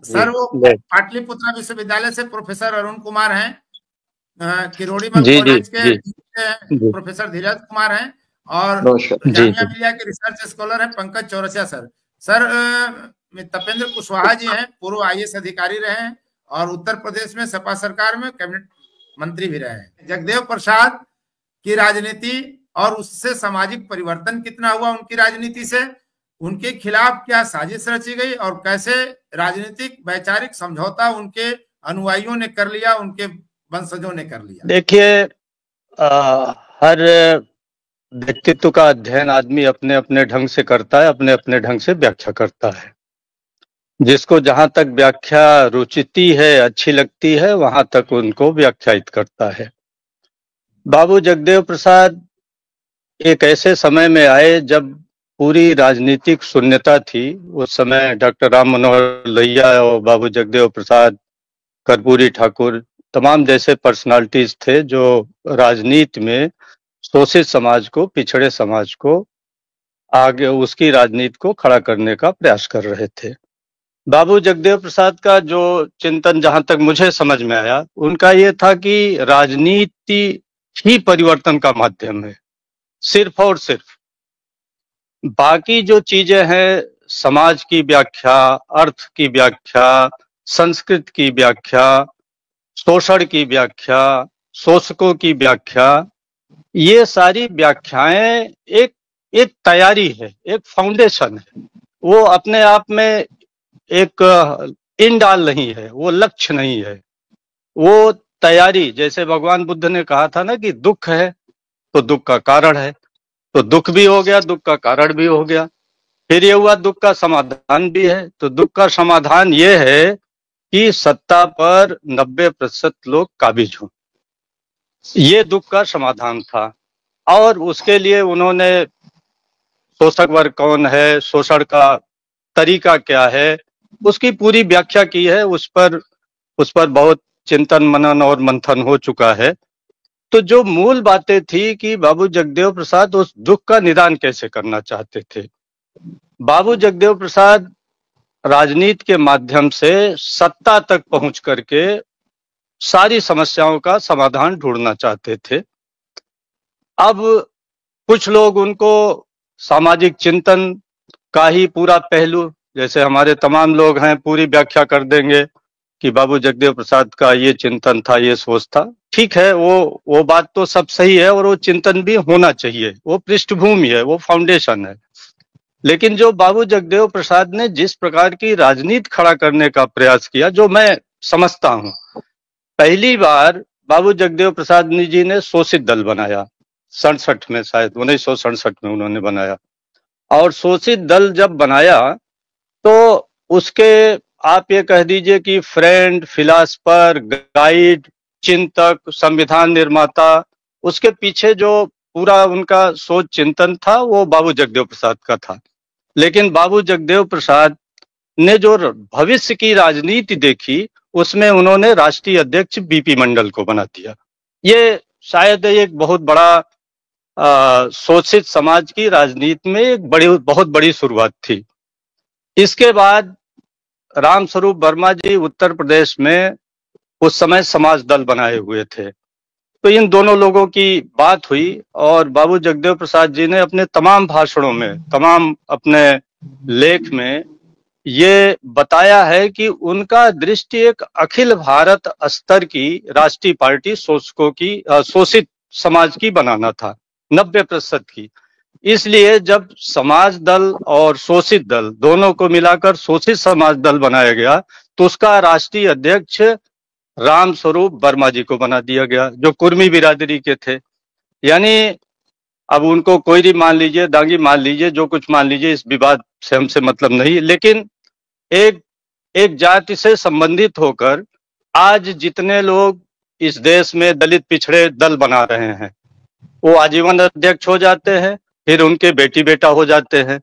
Sir वो पाटलिपुत्रा विश्वविद्यालय से प्रोफेसर अरुण कुमार हैं, किरोड़ीमल कॉलेज के प्रोफेसर धीरज कुमार हैं, और जामिया मिलिया के रिसर्च स्कॉलर हैं पंकज चौरसिया सर। सर तपेंद्र कुशवाहा जी हैं, पूर्व आईएएस अधिकारी रहे हैं और उत्तर प्रदेश में सपा सरकार में कैबिनेट मंत्री भी रहे हैं। जगदेव प्रसाद की राजनीति और उससे सामाजिक परिवर्तन कितना हुआ उनकी राजनीति से, उनके खिलाफ क्या साजिश रची गई और कैसे राजनीतिक वैचारिक समझौता उनके अनुयायियों ने कर लिया, उनके वंशजों ने कर लिया। देखिए, हर व्यक्तित्व का अध्ययन आदमी अपने अपने ढंग से करता है, अपने अपने ढंग से व्याख्या करता है। जिसको जहां तक व्याख्या रुचिती है, अच्छी लगती है, वहां तक उनको व्याख्यायित करता है। बाबू जगदेव प्रसाद एक ऐसे समय में आए जब पूरी राजनीतिक शून्यता थी। उस समय डॉक्टर राम मनोहर लोहिया और बाबू जगदेव प्रसाद, कर्पूरी ठाकुर, तमाम जैसे पर्सनालिटीज थे जो राजनीति में शोषित समाज को, पिछड़े समाज को आगे उसकी राजनीति को खड़ा करने का प्रयास कर रहे थे। बाबू जगदेव प्रसाद का जो चिंतन, जहां तक मुझे समझ में आया, उनका ये था कि राजनीति ही परिवर्तन का माध्यम है, सिर्फ और सिर्फ। बाकी जो चीजें हैं, समाज की व्याख्या, अर्थ की व्याख्या, संस्कृत की व्याख्या, शोषण की व्याख्या, शोषकों की व्याख्या, ये सारी व्याख्याएं एक तैयारी है, एक फाउंडेशन है। वो अपने आप में एक इंडाल नहीं है, वो लक्ष्य नहीं है, वो तैयारी। जैसे भगवान बुद्ध ने कहा था ना कि दुख है तो दुख का कारण है, तो दुख भी हो गया, दुख का कारण भी हो गया। फिर ये हुआ दुख का समाधान भी है, तो दुख का समाधान ये है कि सत्ता पर 90% लोग काबिज हों। ये दुख का समाधान था। और उसके लिए उन्होंने शोषक वर्ग कौन है, शोषण का तरीका क्या है, उसकी पूरी व्याख्या की है। उस पर बहुत चिंतन मनन और मंथन हो चुका है। तो जो मूल बातें थी कि बाबू जगदेव प्रसाद उस दुख का निदान कैसे करना चाहते थे। बाबू जगदेव प्रसाद राजनीति के माध्यम से सत्ता तक पहुंच करके सारी समस्याओं का समाधान ढूंढना चाहते थे। अब कुछ लोग उनको सामाजिक चिंतन का ही पूरा पहलू, जैसे हमारे तमाम लोग हैं, पूरी व्याख्या कर देंगे कि बाबू जगदेव प्रसाद का ये चिंतन था, ये सोच था। ठीक है, वो बात तो सब सही है और वो चिंतन भी होना चाहिए, वो पृष्ठभूमि है, वो फाउंडेशन है। लेकिन जो बाबू जगदेव प्रसाद ने जिस प्रकार की राजनीति खड़ा करने का प्रयास किया, जो मैं समझता हूं, पहली बार बाबू जगदेव प्रसाद जी ने शोषित दल बनाया 67 में, शायद 1967 में उन्होंने बनाया। और शोषित दल जब बनाया तो उसके आप ये कह दीजिए कि फ्रेंड, फिलासफर, गाइड, चिंतक, संविधान निर्माता, उसके पीछे जो पूरा उनका सोच चिंतन था वो बाबू जगदेव प्रसाद का था। लेकिन बाबू जगदेव प्रसाद ने जो भविष्य की राजनीति देखी, उसमें उन्होंने राष्ट्रीय अध्यक्ष बीपी मंडल को बना दिया। ये शायद एक बहुत बड़ा शोषित समाज की राजनीति में एक बहुत बड़ी शुरुआत थी। इसके बाद रामस्वरूप वर्मा जी उत्तर प्रदेश में उस समय समाज दल बनाए हुए थे। तो इन दोनों लोगों की बात हुई और बाबू जगदेव प्रसाद जी ने अपने तमाम भाषणों में, तमाम अपने लेख में ये बताया है कि उनका दृष्टि एक अखिल भारत स्तर की राष्ट्रीय पार्टी शोषकों की, शोषित समाज की बनाना था, 90% की। इसलिए जब समाज दल और शोषित दल दोनों को मिलाकर शोषित समाज दल बनाया गया तो उसका राष्ट्रीय अध्यक्ष रामस्वरूप वर्मा जी को बना दिया गया, जो कुर्मी बिरादरी के थे। यानी अब उनको कोई मान लीजिए, दांगी मान लीजिए, जो कुछ मान लीजिए, इस विवाद से हमसे मतलब नहीं। लेकिन एक जाति से संबंधित होकर आज जितने लोग इस देश में दलित पिछड़े दल बना रहे हैं, वो आजीवन अध्यक्ष हो जाते हैं, फिर उनके बेटी बेटा हो जाते हैं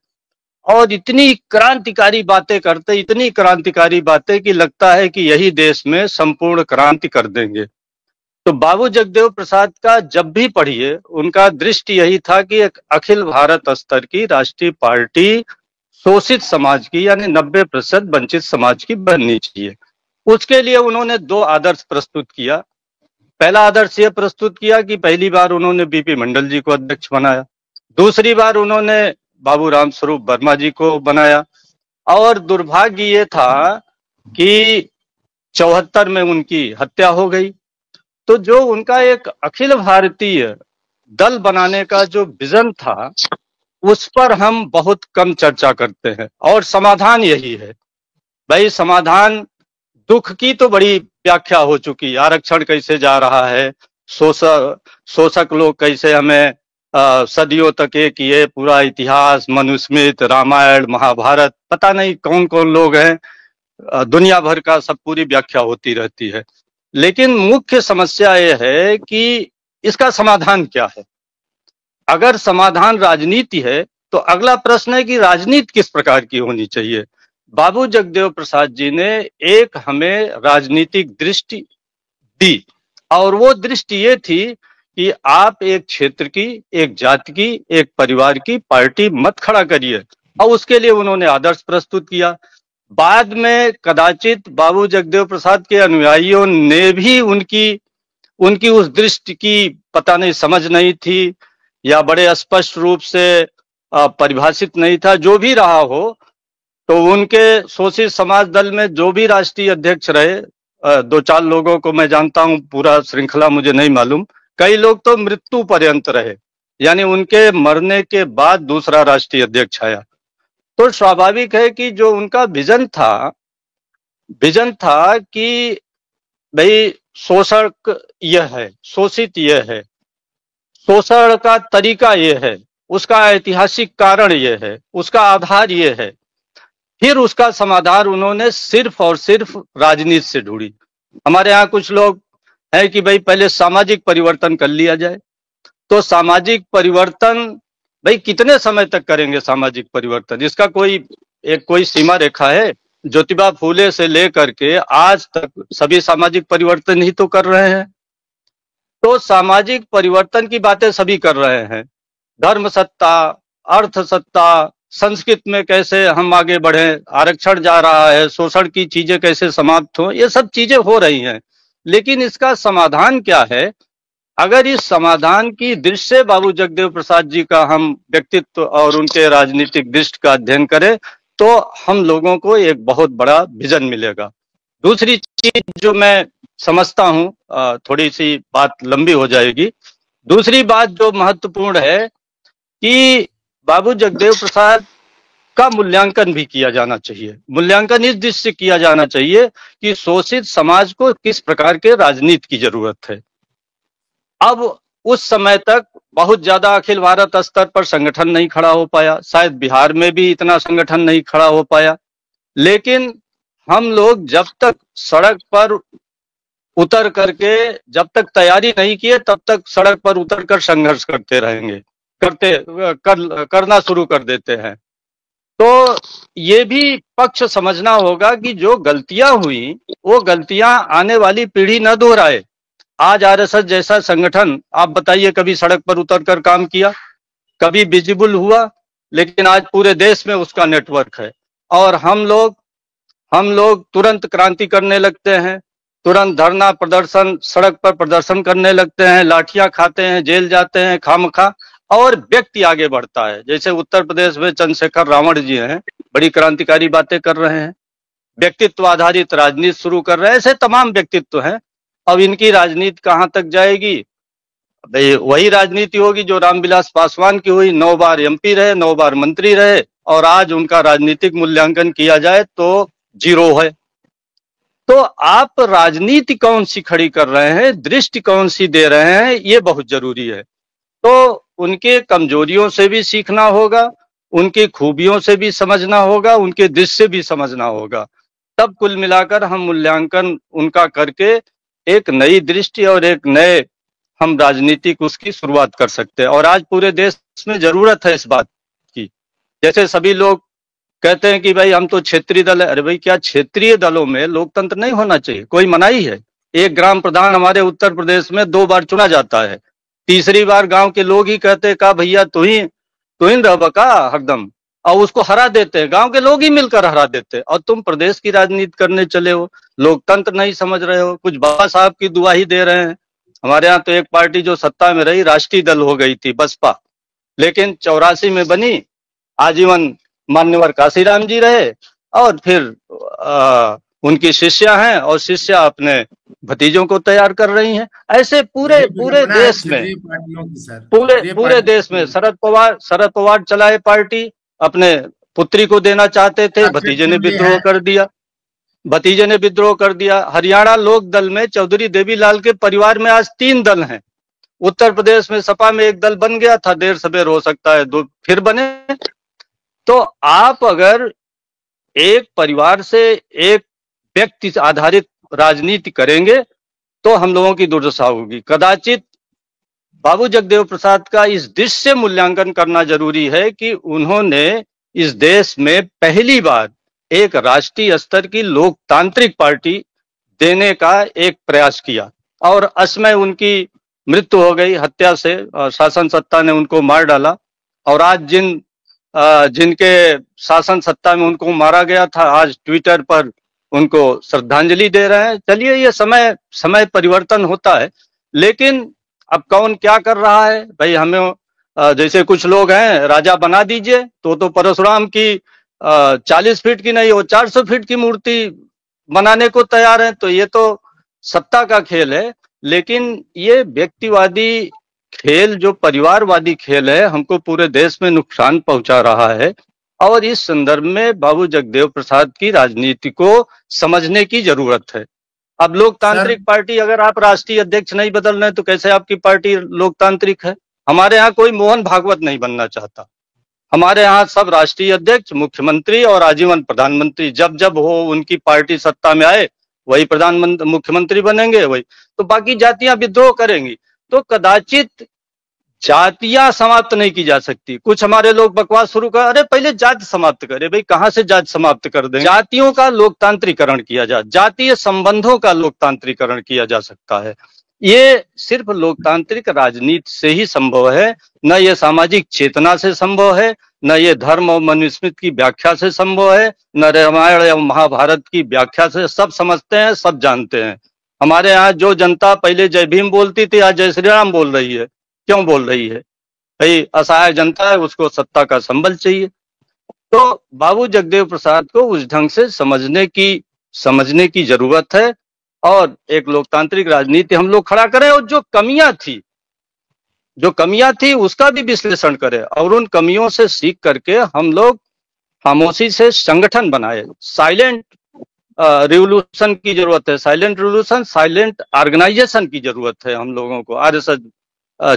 और इतनी क्रांतिकारी बातें करते, इतनी क्रांतिकारी बातें कि लगता है कि यही देश में संपूर्ण क्रांति कर देंगे। तो बाबू जगदेव प्रसाद का जब भी पढ़िए, उनका दृष्टि यही था कि एक अखिल भारत स्तर की राष्ट्रीय पार्टी शोषित समाज की यानी 90% वंचित समाज की बननी चाहिए। उसके लिए उन्होंने 2 आदर्श प्रस्तुत किया। पहला आदर्श ये प्रस्तुत किया कि पहली बार उन्होंने बीपी मंडल जी को अध्यक्ष बनाया, दूसरी बार उन्होंने बाबूराम स्वरूप वर्मा जी को बनाया, और दुर्भाग्य ये था कि 74 में उनकी हत्या हो गई। तो जो उनका एक अखिल भारतीय दल बनाने का जो विजन था, उस पर हम बहुत कम चर्चा करते हैं। और समाधान यही है भाई, समाधान दुख की तो बड़ी व्याख्या हो चुकी, आरक्षण कैसे जा रहा है, शोषक लोग कैसे हमें सदियों तक ये किए, पूरा इतिहास, मनुस्मृति, रामायण, महाभारत, पता नहीं कौन कौन लोग हैं, दुनिया भर का सब पूरी व्याख्या होती रहती है। लेकिन मुख्य समस्या ये है कि इसका समाधान क्या है। अगर समाधान राजनीति है तो अगला प्रश्न है कि राजनीति किस प्रकार की होनी चाहिए। बाबू जगदेव प्रसाद जी ने एक हमें राजनीतिक दृष्टि दी, और वो दृष्टि ये थी कि आप एक क्षेत्र की, एक जाति की, एक परिवार की पार्टी मत खड़ा करिए, और उसके लिए उन्होंने आदर्श प्रस्तुत किया। बाद में कदाचित बाबू जगदेव प्रसाद के अनुयायियों ने भी उनकी उस दृष्टि की पता नहीं समझ नहीं थी, या बड़े स्पष्ट रूप से परिभाषित नहीं था। जो भी रहा हो, तो उनके शोषित समाज दल में जो भी राष्ट्रीय अध्यक्ष रहे, 2-4 लोगों को मैं जानता हूं, पूरा श्रृंखला मुझे नहीं मालूम, कई लोग तो मृत्यु पर्यंत रहे, यानी उनके मरने के बाद दूसरा राष्ट्रीय अध्यक्ष आया। तो स्वाभाविक है कि जो उनका विजन था कि भाई शोषक यह है, शोषित यह है, शोषण का तरीका यह है, उसका ऐतिहासिक कारण यह है, उसका आधार यह है। फिर उसका समाधान उन्होंने सिर्फ और सिर्फ राजनीति से ढूंढी। हमारे यहाँ कुछ लोग हैं कि भाई पहले सामाजिक परिवर्तन कर लिया जाए। तो सामाजिक परिवर्तन भाई कितने समय तक करेंगे सामाजिक परिवर्तन, इसका कोई सीमा रेखा है। ज्योतिबा फूले से लेकर के आज तक सभी सामाजिक परिवर्तन ही तो कर रहे हैं। तो सामाजिक परिवर्तन की बातें सभी कर रहे हैं, धर्म सत्ता, अर्थ सत्ता, संस्कृत में कैसे हम आगे बढ़े, आरक्षण जा रहा है, शोषण की चीजें कैसे समाप्त हो, ये सब चीजें हो रही हैं। लेकिन इसका समाधान क्या है? अगर इस समाधान की दृष्टि से बाबू जगदेव प्रसाद जी का हम व्यक्तित्व और उनके राजनीतिक दृष्टि का अध्ययन करें, तो हम लोगों को एक बहुत बड़ा विजन मिलेगा। दूसरी चीज जो मैं समझता हूं, थोड़ी सी बात लंबी हो जाएगी, दूसरी बात जो महत्वपूर्ण है कि बाबू जगदेव प्रसाद का मूल्यांकन भी किया जाना चाहिए। मूल्यांकन इस दृष्टि से किया जाना चाहिए कि शोषित समाज को किस प्रकार के राजनीति की जरूरत है। अब उस समय तक बहुत ज्यादा अखिल भारत स्तर पर संगठन नहीं खड़ा हो पाया, शायद बिहार में भी इतना संगठन नहीं खड़ा हो पाया। लेकिन हम लोग जब तक सड़क पर उतर करके, जब तक तैयारी नहीं किए, तब तक सड़क पर उतर कर संघर्ष करते रहेंगे, करना शुरू कर देते हैं। तो ये भी पक्ष समझना होगा कि जो गलतियां हुई, वो गलतियां आने वाली पीढ़ी न दोहराए। आज आरएसएस जैसा संगठन, आप बताइए, कभी सड़क पर उतरकर काम किया, कभी विजिबल हुआ? लेकिन आज पूरे देश में उसका नेटवर्क है, और हम लोग तुरंत क्रांति करने लगते हैं, तुरंत धरना प्रदर्शन, सड़क पर प्रदर्शन करने लगते हैं, लाठियां खाते हैं, जेल जाते हैं खामखा, और व्यक्ति आगे बढ़ता है। जैसे उत्तर प्रदेश में चंद्रशेखर रावण जी हैं, बड़ी क्रांतिकारी बातें कर रहे हैं, व्यक्तित्व आधारित राजनीति शुरू कर रहे हैं। ऐसे तमाम व्यक्तित्व हैं। अब इनकी राजनीति कहां तक जाएगी? भाई वही राजनीति होगी जो रामविलास पासवान की हुई, 9 बार एमपी रहे, 9 बार मंत्री रहे, और आज उनका राजनीतिक मूल्यांकन किया जाए तो 0 है। तो आप राजनीति कौन सी खड़ी कर रहे हैं, दृष्टि कौन सी दे रहे हैं, ये बहुत जरूरी है। तो उनके कमजोरियों से भी सीखना होगा, उनकी खूबियों से भी समझना होगा, उनके दृश्य से भी समझना होगा। तब कुल मिलाकर हम मूल्यांकन उनका करके एक नई दृष्टि और एक नए हम राजनीतिक उसकी शुरुआत कर सकते हैं। और आज पूरे देश में जरूरत है इस बात की। जैसे सभी लोग कहते हैं कि भाई हम तो क्षेत्रीय दल है। अरे भाई, क्या क्षेत्रीय दलों में लोकतंत्र नहीं होना चाहिए? कोई मनाही है? एक ग्राम प्रधान हमारे उत्तर प्रदेश में 2 बार चुना जाता है, तीसरी बार गांव के लोग ही कहते का भैया तू ही रह का हरदम, और उसको हरा देते हैं, गांव के लोग ही मिलकर हरा देते हैं, और तुम प्रदेश की राजनीति करने चले हो, लोकतंत्र नहीं समझ रहे हो, कुछ बाबा साहब की दुआ ही दे रहे हैं। हमारे यहाँ तो एक पार्टी जो सत्ता में रही राष्ट्रीय दल हो गई थी बसपा, लेकिन 84 में बनी, आजीवन मान्यवर काशीराम जी रहे, और फिर उनकी शिष्या हैं और शिष्या अपने भतीजों को तैयार कर रही हैं। ऐसे पूरे देश में, पूरे देश में शरद पवार चलाए पार्टी, अपने पुत्री को देना चाहते थे, भतीजे ने विद्रोह कर दिया। हरियाणा लोक दल में चौधरी देवीलाल के परिवार में आज 3 दल हैं। उत्तर प्रदेश में सपा में एक दल बन गया था, देर सवेर हो सकता है 2 फिर बने। तो आप अगर एक परिवार से एक व्यक्ति आधारित राजनीति करेंगे तो हम लोगों की दुर्दशा होगी। कदाचित बाबू जगदेव प्रसाद का इस दृश्य से मूल्यांकन करना जरूरी है कि उन्होंने इस देश में पहली बार एक राष्ट्रीय स्तर की लोकतांत्रिक पार्टी देने का एक प्रयास किया, और असमय उनकी मृत्यु हो गई हत्या से, शासन सत्ता ने उनको मार डाला। और आज जिनके शासन सत्ता में उनको मारा गया था, आज ट्विटर पर उनको श्रद्धांजलि दे रहे हैं। चलिए, ये समय परिवर्तन होता है, लेकिन अब कौन क्या कर रहा है भाई, हमें जैसे कुछ लोग हैं राजा बना दीजिए, तो परशुराम की 40 फीट की नहीं, वो 400 फीट की मूर्ति बनाने को तैयार है। तो ये तो सत्ता का खेल है, लेकिन ये व्यक्तिवादी खेल, जो परिवारवादी खेल है, हमको पूरे देश में नुकसान पहुंचा रहा है। और इस संदर्भ में बाबू जगदेव प्रसाद की राजनीति को समझने की जरूरत है। अब लोकतांत्रिक पार्टी, अगर आप राष्ट्रीय अध्यक्ष नहीं बदल रहे तो कैसे आपकी पार्टी लोकतांत्रिक है? हमारे यहाँ कोई मोहन भागवत नहीं बनना चाहता। हमारे यहाँ सब राष्ट्रीय अध्यक्ष, मुख्यमंत्री और आजीवन प्रधानमंत्री, जब हो उनकी पार्टी सत्ता में आए वही प्रधानमंत्री मुख्यमंत्री बनेंगे, वही तो बाकी जातियां विद्रोह करेंगी। तो कदाचित जातियां समाप्त नहीं की जा सकती। कुछ हमारे लोग बकवास शुरू कर, अरे पहले जाति समाप्त करे। भाई कहां से जाति समाप्त कर दें? जातियों का लोकतांत्रिकरण किया जा, जातीय संबंधों का लोकतांत्रिकरण किया जा सकता है। ये सिर्फ लोकतांत्रिक राजनीति से ही संभव है, न ये सामाजिक चेतना से संभव है, न ये धर्म और मनुस्मृति की व्याख्या से संभव है, न रामायण या महाभारत की व्याख्या से। सब समझते हैं, सब जानते हैं। हमारे यहाँ जो जनता पहले जय भीम बोलती थी, आज जय श्री राम बोल रही है। क्यों बोल रही है? भाई असहाय जनता है, उसको सत्ता का संबल चाहिए। तो बाबू जगदेव प्रसाद को उस ढंग से समझने की जरूरत है, और एक लोकतांत्रिक राजनीति हम लोग खड़ा करें, और जो कमियां थी उसका भी विश्लेषण करें, और उन कमियों से सीख करके हम लोग खामोशी से संगठन बनाए। साइलेंट रिवोल्यूशन की जरूरत है, साइलेंट रिवोल्यूशन, साइलेंट ऑर्गेनाइजेशन की जरूरत है हम लोगों को, आरएसएस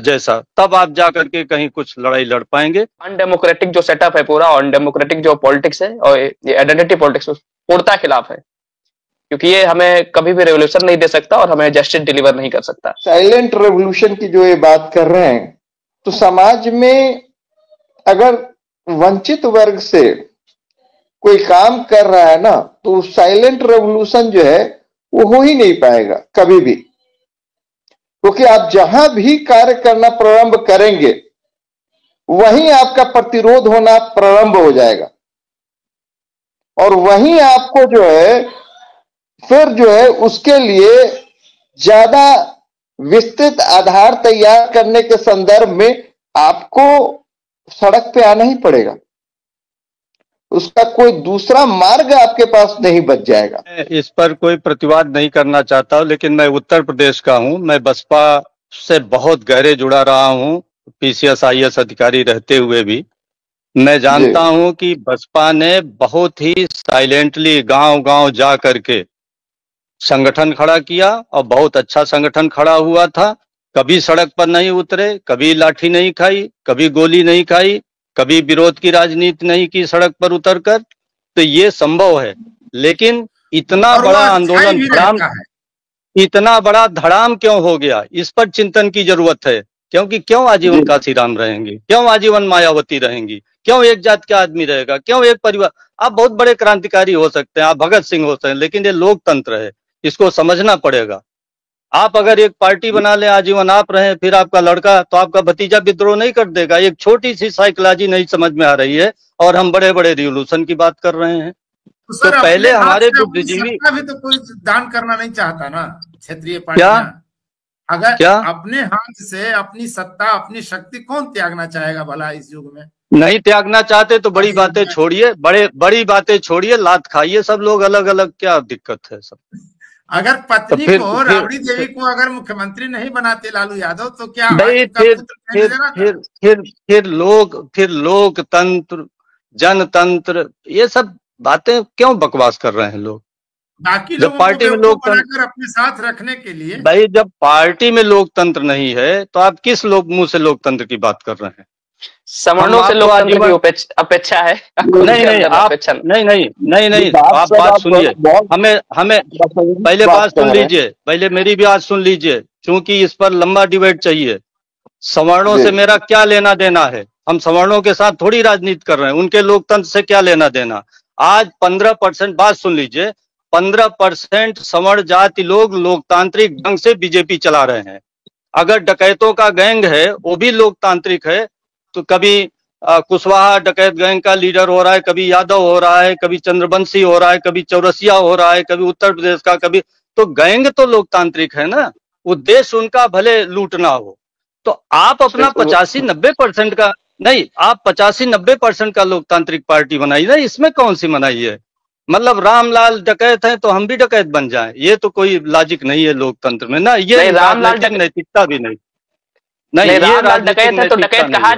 जैसा। तब आप जाकर के कहीं कुछ लड़ाई लड़ पाएंगे। अनडेमोक्रेटिक जो सेटअप है पूरा, अनडेमोक्रेटिक जो पॉलिटिक्स है और ये आइडेंटिटी पॉलिटिक्स पूर्णतः खिलाफ है, क्योंकि ये हमें कभी भी रेवोल्यूशन नहीं दे सकता और हमें जस्टिस डिलीवर नहीं कर सकता। साइलेंट रेवोल्यूशन की जो ये बात कर रहे हैं, तो समाज में अगर वंचित वर्ग से कोई काम कर रहा है ना, तो साइलेंट रेवोल्यूशन जो है वो हो ही नहीं पाएगा कभी भी, क्योंकि आप जहां भी कार्य करना प्रारंभ करेंगे वहीं आपका प्रतिरोध होना प्रारंभ हो जाएगा, और वहीं आपको जो है फिर जो है उसके लिए ज्यादा विस्तृत आधार तैयार करने के संदर्भ में आपको सड़क पे आना ही पड़ेगा। उसका कोई दूसरा मार्ग आपके पास नहीं बच जाएगा। इस पर कोई प्रतिवाद नहीं करना चाहता हूं, लेकिन मैं उत्तर प्रदेश का हूं, मैं बसपा से बहुत गहरे जुड़ा रहा हूं, पीसीएस आईएएस अधिकारी रहते हुए भी। मैं जानता हूं कि बसपा ने बहुत ही साइलेंटली गांव-गांव जा करके संगठन खड़ा किया, और बहुत अच्छा संगठन खड़ा हुआ था। कभी सड़क पर नहीं उतरे, कभी लाठी नहीं खाई, कभी गोली नहीं खाई, कभी विरोध की राजनीति नहीं की सड़क पर उतरकर। तो ये संभव है, लेकिन इतना बड़ा आंदोलन, इतना बड़ा धड़ाम क्यों हो गया, इस पर चिंतन की जरूरत है। क्योंकि क्यों आजीवन काशीराम रहेंगे, क्यों आजीवन मायावती रहेंगी, क्यों एक जात का आदमी रहेगा, क्यों एक परिवार? आप बहुत बड़े क्रांतिकारी हो सकते हैं, आप भगत सिंह हो सकते हैं, लेकिन ये लोकतंत्र है, इसको समझना पड़ेगा। आप अगर एक पार्टी बना लें, आजीवन आप रहें, फिर आपका लड़का तो आपका भतीजा विद्रोह नहीं कर देगा। एक छोटी सी साइकोलॉजी नहीं समझ में आ रही है और हम बड़े बड़े रिवोल्यूशन की बात कर रहे हैं। तो पहले हमारे बुद्धिजीवी भी तो कोई दान करना नहीं चाहता ना, क्षेत्रीय पार्टियां। अगर क्या अपने हाथ से अपनी सत्ता अपनी शक्ति कौन त्यागना चाहेगा भला इस युग में? नहीं त्यागना चाहते तो बड़ी बातें छोड़िए, बड़ी बातें छोड़िए, लात खाइए सब लोग अलग अलग, क्या दिक्कत है सब। अगर पत्नी तो को राबड़ी देवी को अगर मुख्यमंत्री नहीं बनाते लालू यादव तो क्या फिर लोकतंत्र जनतंत्र ये सब बातें क्यों बकवास कर रहे हैं लोग? बाकी लोगों पार्टी में लोकतंत्र अपने साथ रखने के लिए भाई, जब पार्टी में लोकतंत्र नहीं है तो आप किस मुंह से लोकतंत्र की बात कर रहे हैं? सवर्णों से लोकतंत्र की अपेक्षा है। नहीं, आप बात सुनिए, हमें पहले बात सुन लीजिए, पहले मेरी भी बात सुन लीजिए, क्योंकि इस पर लंबा डिबेट चाहिए। सवर्णों से मेरा क्या लेना देना है? हम सवर्णों के साथ थोड़ी राजनीति कर रहे हैं, उनके लोकतंत्र से क्या लेना देना? आज 15% बात सुन लीजिए, 15% सवर्ण जाति लोग लोकतांत्रिक ढंग से बीजेपी चला रहे हैं। अगर डकैतों का गैंग है वो भी लोकतांत्रिक है, तो कभी कुशवाहा डकैत गैंग का लीडर हो रहा है, कभी यादव हो रहा है, कभी चंद्रवंशी हो रहा है, कभी चौरसिया हो रहा है, कभी उत्तर प्रदेश का, कभी तो गैंग तो लोकतांत्रिक है ना। उद्देश्य उनका भले लूटना हो, तो आप अपना 85-90% का नहीं, आप 85-90% का लोकतांत्रिक पार्टी बनाइए ना, इसमें कौन सी मनाई है? मतलब रामलाल डकैत है तो हम भी डकैत बन जाएं, ये तो कोई लॉजिक नहीं है लोकतंत्र में ना। ये रामलाल नैतिकता भी नहीं। नहीं, रामलाल डकैत है तो डकैत कहा,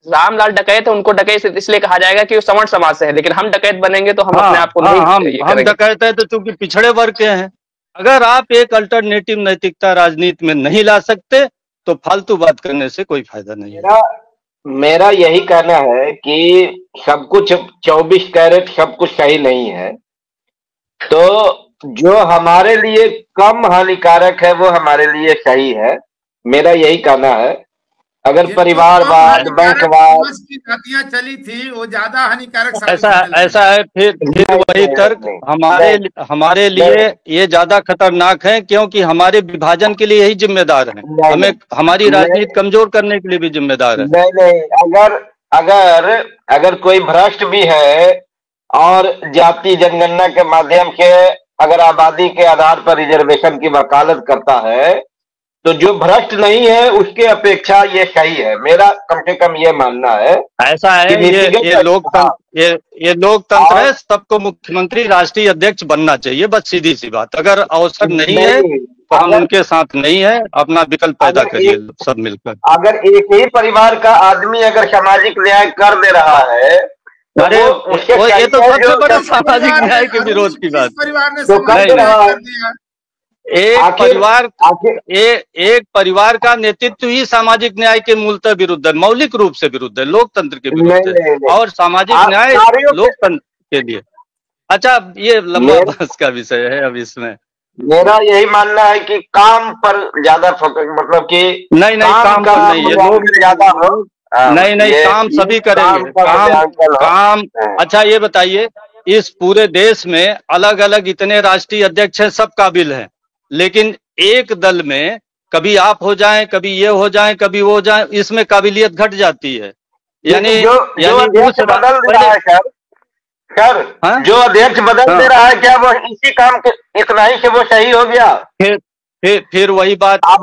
रामलाल डकैत है उनको डकैत इसलिए कहा जाएगा कि वो सवर्ण समाज से है, लेकिन हम डकैत बनेंगे तो हम अपने आप को नहीं हम डकैत है तो चूंकि पिछड़े वर्ग के हैं। अगर आप एक अल्टरनेटिव नैतिकता राजनीति में नहीं ला सकते तो फालतू बात करने से कोई फायदा नहीं है। मेरा यही कहना है कि सब कुछ 24 कैरेट सब कुछ सही नहीं है, तो जो हमारे लिए कम हानिकारक है वो हमारे लिए सही है। मेरा यही कहना है। अगर परिवारवाद, बैंकवाद की जातियां चली थी वो ज्यादा हानिकारक ऐसा है, फिर वही तर्क हमारे लिए ये ज्यादा खतरनाक है, क्योंकि हमारे विभाजन के लिए यही जिम्मेदार है, हमें हमारी राजनीति कमजोर करने के लिए भी जिम्मेदार है। नहीं, अगर कोई भ्रष्ट भी है और जाति जनगणना के माध्यम से अगर आबादी के आधार पर रिजर्वेशन की वकालत करता है तो जो भ्रष्ट नहीं है उसके अपेक्षा ये सही है। मेरा कम से कम ये मानना है। ऐसा है, ये लोकतंत्र, ये लोकतंत्र है, सबको मुख्यमंत्री राष्ट्रीय अध्यक्ष बनना चाहिए, बस सीधी सी बात। अगर अवसर नहीं है तो हम उनके साथ नहीं है, अपना विकल्प पैदा करिए सब मिलकर। अगर एक ही परिवार का आदमी अगर सामाजिक न्याय कर दे रहा है, अरे ये तो सबसे बड़ा सामाजिक न्याय के विरोध की बात। परिवार ने कर दिया। एक परिवार का नेतृत्व ही सामाजिक न्याय के मूलतः विरुद्ध है, मौलिक रूप से विरुद्ध है, लोकतंत्र के विरुद्ध है। और सामाजिक न्याय लोकतंत्र के लिए, अच्छा ये लंबा बहस का विषय है। अब इसमें मेरा यही मानना है कि काम पर ज्यादा फोकस, मतलब कि नहीं काम पर नहीं, ये लोग ज्यादा हो, नहीं काम सभी करेंगे, काम। अच्छा ये बताइए, इस पूरे देश में अलग अलग इतने राष्ट्रीय अध्यक्ष हैं, सब काबिल हैं, लेकिन एक दल में कभी आप हो जाएं, कभी ये हो जाएं, कभी वो हो जाएं, इसमें काबिलियत घट जाती है। यानी जो अध्यक्ष बदल दे रहा है सर, जो अध्यक्ष बदल दे रहा है, क्या वो इसी काम के इतना ही से वो सही हो गया? फिर वही बात, आप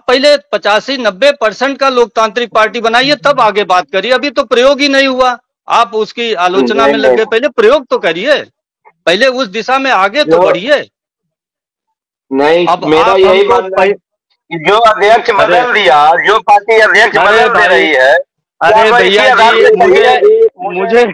पहले 85-90% का लोकतांत्रिक पार्टी बनाइए, तब आगे बात करिए। अभी तो प्रयोग ही नहीं हुआ, आप उसकी आलोचना में लगे, पहले प्रयोग तो करिए, पहले उस दिशा में आगे तो बढ़िए। नहीं, अब मेरा यही मानना है कि जो अध्यक्ष बदल दिया, जो पार्टी अध्यक्ष बदल दे रही है, अरे भैया जी,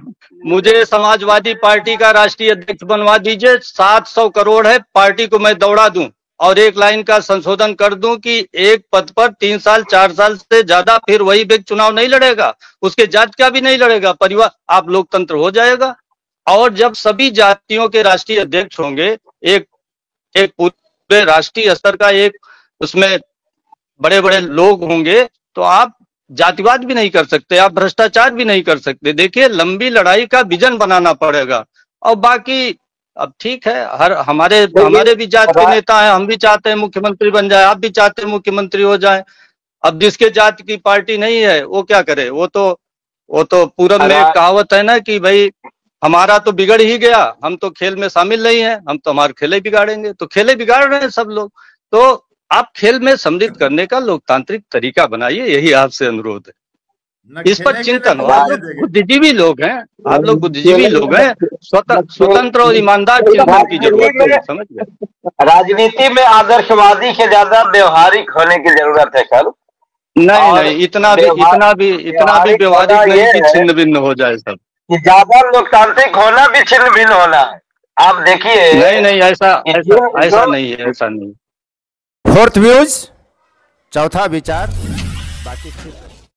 मुझे समाजवादी पार्टी का राष्ट्रीय अध्यक्ष बनवा दीजिए, 700 करोड़ है, पार्टी को मैं दौड़ा दूं और एक लाइन का संशोधन कर दूं कि एक पद पर 3 साल 4 साल से ज्यादा फिर वही व्यक्ति चुनाव नहीं लड़ेगा, उसके जात का भी नहीं लड़ेगा, परिवार, आप लोकतंत्र हो जाएगा। और जब सभी जातियों के राष्ट्रीय अध्यक्ष होंगे, एक पूरे राष्ट्रीय स्तर का एक उसमें बड़े बड़े लोग होंगे, तो आप जातिवाद भी नहीं कर सकते, आप भ्रष्टाचार भी नहीं कर सकते। देखिए, लंबी लड़ाई का विजन बनाना पड़ेगा। और बाकी अब ठीक है, हमारे भी जात के नेता हैं, हम भी चाहते हैं मुख्यमंत्री बन जाए, आप भी चाहते हैं मुख्यमंत्री हो जाए। अब जिसके जात की पार्टी नहीं है वो क्या करे? वो तो पूरब में एक कहावत है ना कि भाई हमारा तो बिगड़ ही गया, हम तो खेल में शामिल नहीं है, हम तो हमारे खेले बिगाड़ेंगे। तो खेले बिगाड़ रहे हैं सब लोग, तो आप खेल में सम्मिलित करने का लोकतांत्रिक तरीका बनाइए, यही आपसे अनुरोध है। इस पर चिंतन हो। आप लोग बुद्धिजीवी लोग हैं, आप लोग बुद्धिजीवी लोग हैं, स्वतंत्र और ईमानदार चिंतन की जरूरत है, समझ गए? राजनीति में आदर्शवादी से ज्यादा व्यवहारिक होने की जरूरत है सर। नहीं, इतना भी व्यवहारिक नहीं कि छिन्न भिन्न हो जाए सब। ज्यादा लोकतांत्रिक होना भी छिन्न भिन्न होना है। आप देखिए, नहीं, ऐसा नहीं है, ऐसा नहीं। फोर्थ व्यूज, चौथा विचार, बाकी